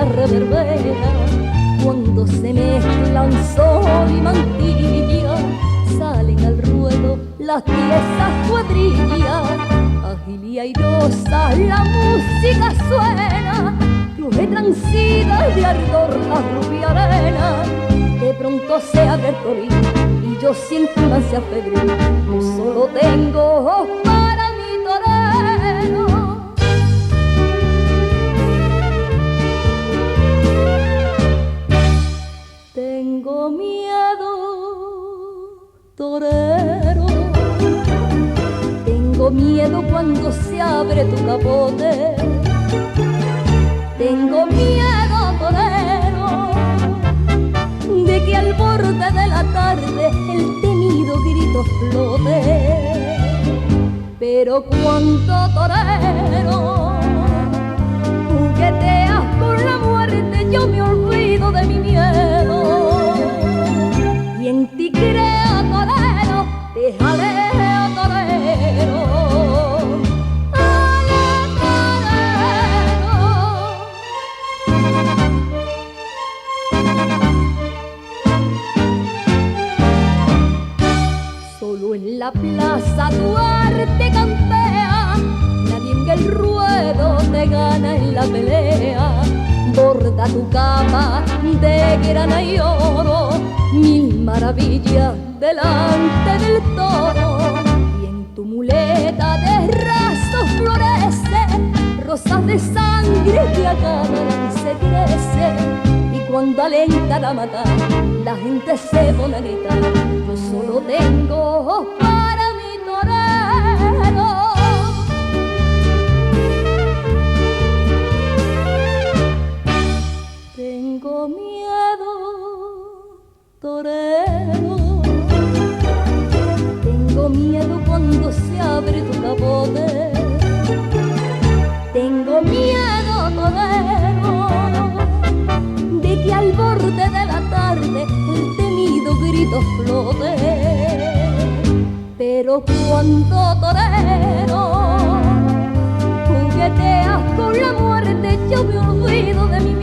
plaza reverbera, cuando se mezclan sol y mantilla, salen al ruedo las tiesas cuadrillas. Ágil y airosa la música suena, cruje transida de ardor la rubia arena. De pronto se abre el colín y yo siento una ansia febril, yo solo tengo para mi torero. Tengo miedo, torero, tengo miedo cuando se abre tu capote. Tengo miedo, torero, de que al borde de la tarde el temido grito flote. Pero cuando, torero, jugueteas con la muerte, yo me olvido de mi miedo. Y en ti creo, torero, te jaleo, torero. Solo en la plaza tu arte campea, nadie en el ruedo te gana en la pelea. Borda tu cama de grana y oro, mil maravillas delante del toro. Y en tu muleta de raso florece, rosas de sangre que acaban se crecen. Y cuando alenta la matar, la gente se pone a gritar, yo solo tengo para mi torero. Tengo miedo, torero, tengo miedo cuando se abre tu capote. Tengo miedo, torero, de que al borde de la tarde el temido grito flote. Pero cuando, torero, jugueteas con la muerte, yo me olvido de mi